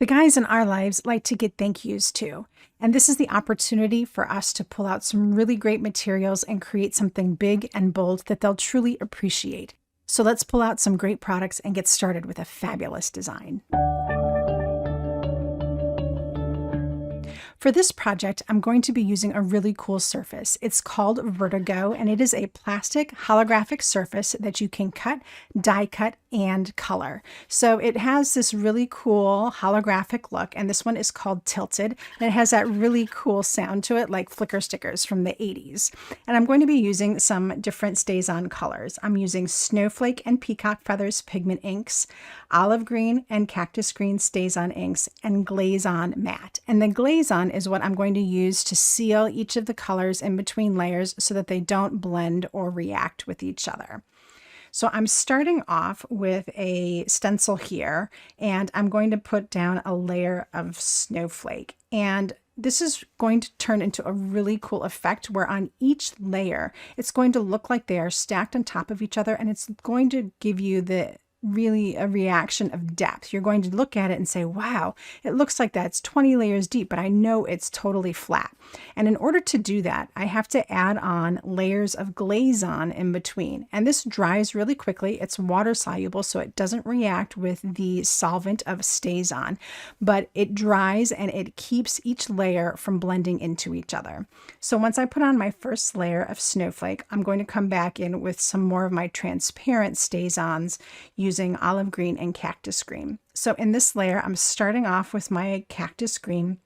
The guys in our lives like to get thank yous too. And this is the opportunity for us to pull out some really great materials and create something big and bold that they'll truly appreciate. So let's pull out some great products and get started with a fabulous design. For this project, I'm going to be using a really cool surface. It's called Vertigo, and it is a plastic holographic surface that you can cut, die cut, and color. So it has this really cool holographic look, and this one is called Tilted, and it has that really cool sound to it, like flicker stickers from the 80s. And I'm going to be using some different StazOn colors. I'm using Snowflake and Peacock Feathers pigment inks, olive green and cactus green StazOn inks, and GlazeOn matte. And the GlazeOn is what I'm going to use to seal each of the colors in between layers so that they don't blend or react with each other. So I'm starting off with a stencil here, and I'm going to put down a layer of Snowflake. And this is going to turn into a really cool effect where on each layer, it's going to look like they are stacked on top of each other, and it's going to give you really a reaction of depth. You're going to look at it and say, wow, it looks like that's 20 layers deep, but I know it's totally flat. And in order to do that, I have to add on layers of GlazeOn in between. And this dries really quickly. It's water soluble, so it doesn't react with the solvent of StazOn, but it dries and it keeps each layer from blending into each other. So once I put on my first layer of Snowflake, I'm going to come back in with some more of my transparent StazOns using olive green and cactus green. So in this layer, I'm starting off with my cactus green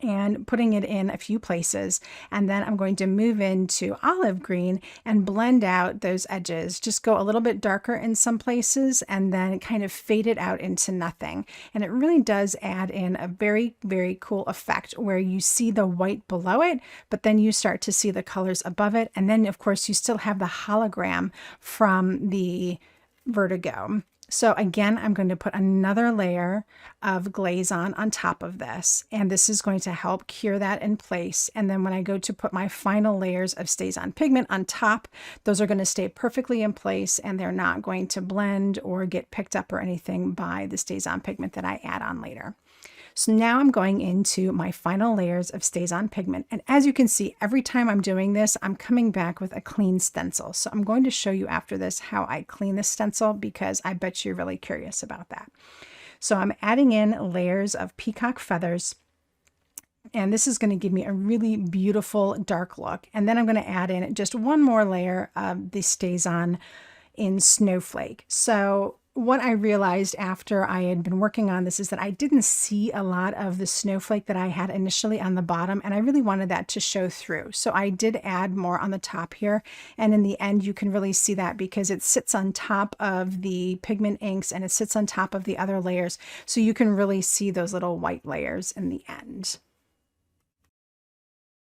and putting it in a few places. And then I'm going to move into olive green and blend out those edges. Just go a little bit darker in some places and then kind of fade it out into nothing. And it really does add in a very, very cool effect where you see the white below it, but then you start to see the colors above it. And then of course you still have the hologram from the Vertigo. So again, I'm going to put another layer of GlazeOn on top of this, and this is going to help cure that in place. And then when I go to put my final layers of StazOn pigment on top, those are going to stay perfectly in place and they're not going to blend or get picked up or anything by the StazOn pigment that I add on later. So now I'm going into my final layers of StazOn pigment. And as you can see, every time I'm doing this, I'm coming back with a clean stencil. So I'm going to show you after this how I clean this stencil because I bet you're really curious about that. So I'm adding in layers of peacock feathers, and this is going to give me a really beautiful dark look. And then I'm going to add in just one more layer of the StazOn in Snowflake. So what I realized after I had been working on this is that I didn't see a lot of the snowflake that I had initially on the bottom, and I really wanted that to show through. So I did add more on the top here, and in the end you can really see that because it sits on top of the pigment inks and it sits on top of the other layers, so you can really see those little white layers in the end.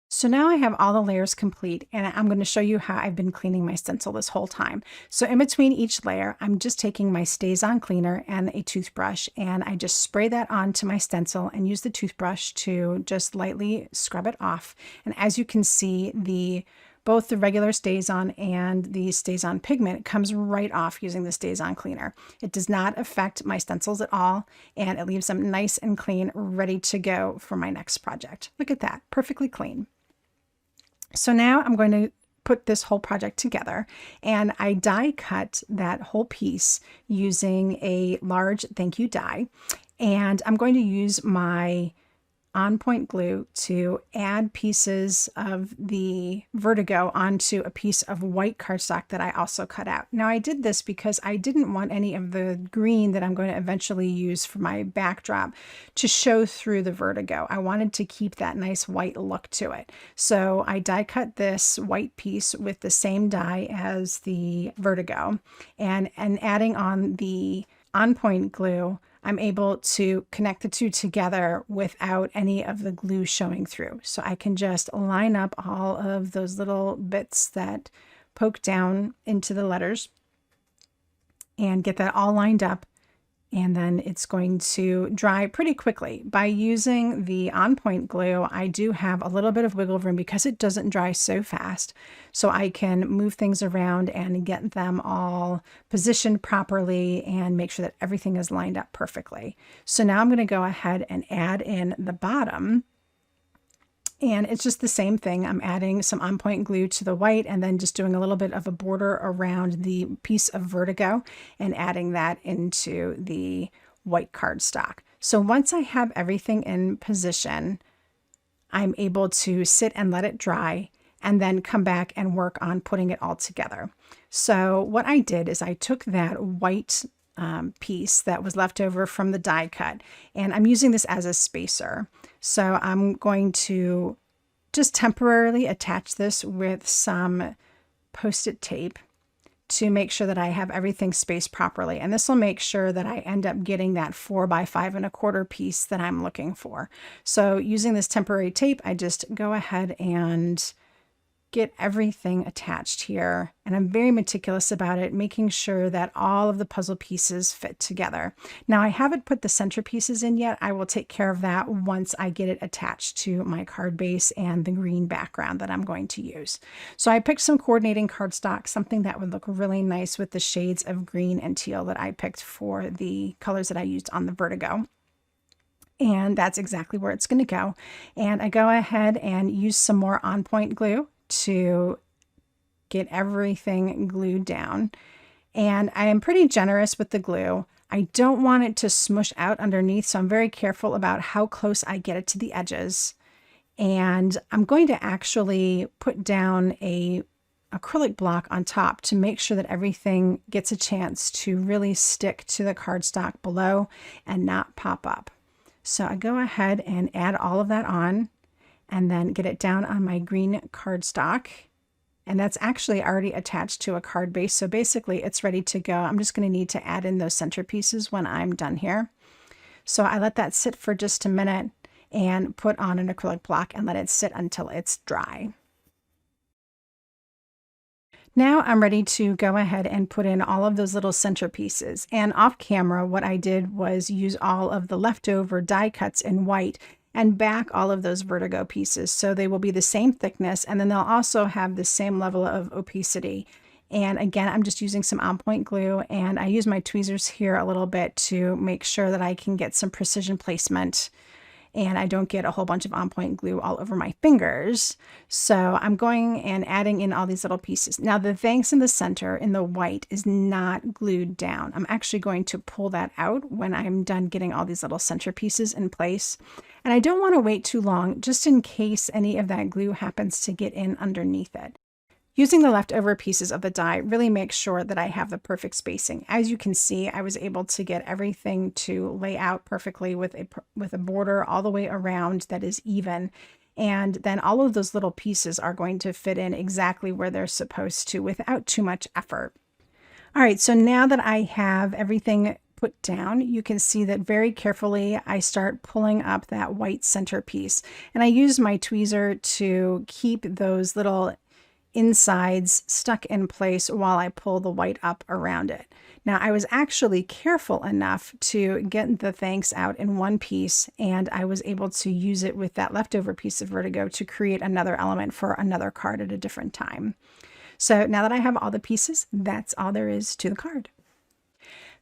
So now I have all the layers complete, and I'm going to show you how I've been cleaning my stencil this whole time. So in between each layer, I'm just taking my StazOn cleaner and a toothbrush, and I just spray that onto my stencil and use the toothbrush to just lightly scrub it off. And as you can see, both the regular StazOn and the StazOn pigment comes right off using the StazOn cleaner. It does not affect my stencils at all, and it leaves them nice and clean, ready to go for my next project. Look at that, perfectly clean. So now I'm going to put this whole project together, and I die cut that whole piece using a large thank you die, and I'm going to use my on-point glue to add pieces of the Vertigo onto a piece of white cardstock that I also cut out. Now I did this because I didn't want any of the green that I'm going to eventually use for my backdrop to show through the Vertigo. I wanted to keep that nice white look to it. So I die cut this white piece with the same die as the Vertigo, and adding on the on-point glue, I'm able to connect the two together without any of the glue showing through. So I can just line up all of those little bits that poke down into the letters and get that all lined up and then it's going to dry pretty quickly. By using the On Point glue, I do have a little bit of wiggle room because it doesn't dry so fast. So I can move things around and get them all positioned properly and make sure that everything is lined up perfectly. So now I'm going to go ahead and add in the bottom. And it's just the same thing. I'm adding some On Point glue to the white and then just doing a little bit of a border around the piece of Vertigo and adding that into the white cardstock. So once I have everything in position, I'm able to sit and let it dry and then come back and work on putting it all together. So what I did is I took that white piece that was left over from the die cut, and I'm using this as a spacer. So I'm going to just temporarily attach this with some Post-it tape to make sure that I have everything spaced properly. And this will make sure that I end up getting that 4 by 5 1/4 piece that I'm looking for. So using this temporary tape, I just go ahead and get everything attached here, and I'm very meticulous about it, making sure that all of the puzzle pieces fit together. Now I haven't put the center pieces in yet. I will take care of that once I get it attached to my card base and the green background that I'm going to use. So I picked some coordinating cardstock, something that would look really nice with the shades of green and teal that I picked for the colors that I used on the Vertigo. And that's exactly where it's going to go. And I go ahead and use some more On Point glue to get everything glued down. And I am pretty generous with the glue. I don't want it to smush out underneath, so I'm very careful about how close I get it to the edges. And I'm going to actually put down a acrylic block on top to make sure that everything gets a chance to really stick to the cardstock below and not pop up. So I go ahead and add all of that on, and then get it down on my green cardstock. And that's actually already attached to a card base. So basically it's ready to go. I'm just going to need to add in those center pieces when I'm done here. So I let that sit for just a minute and put on an acrylic block and let it sit until it's dry. Now I'm ready to go ahead and put in all of those little center pieces. And off camera, what I did was use all of the leftover die cuts in white and back all of those Vertigo pieces. So they will be the same thickness, and then they'll also have the same level of opacity. And again, I'm just using some On Point glue, and I use my tweezers here a little bit to make sure that I can get some precision placement and I don't get a whole bunch of On Point glue all over my fingers. So I'm going and adding in all these little pieces. Now the thanks in the center in the white is not glued down. I'm actually going to pull that out when I'm done getting all these little center pieces in place. And I don't want to wait too long, just in case any of that glue happens to get in underneath it. Using the leftover pieces of the die really makes sure that I have the perfect spacing. As you can see, I was able to get everything to lay out perfectly with a border all the way around that is even. And then all of those little pieces are going to fit in exactly where they're supposed to without too much effort. All right, so now that I have everything put down, you can see that very carefully I start pulling up that white center piece. And I use my tweezer to keep those little insides stuck in place while I pull the white up around it. Now I was actually careful enough to get the thanks out in one piece, and I was able to use it with that leftover piece of Vertigo to create another element for another card at a different time. So now that I have all the pieces, that's all there is to the card.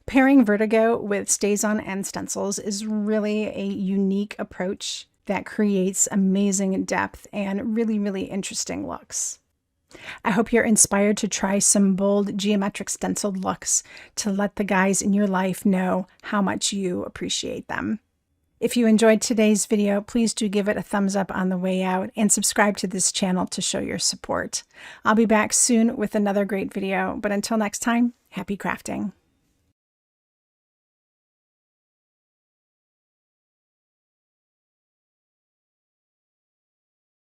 Pairing Vertigo with StazOn and stencils is really a unique approach that creates amazing depth and really, really interesting looks. I hope you're inspired to try some bold geometric stenciled looks to let the guys in your life know how much you appreciate them. If you enjoyed today's video, please do give it a thumbs up on the way out and subscribe to this channel to show your support. I'll be back soon with another great video, but until next time, happy crafting.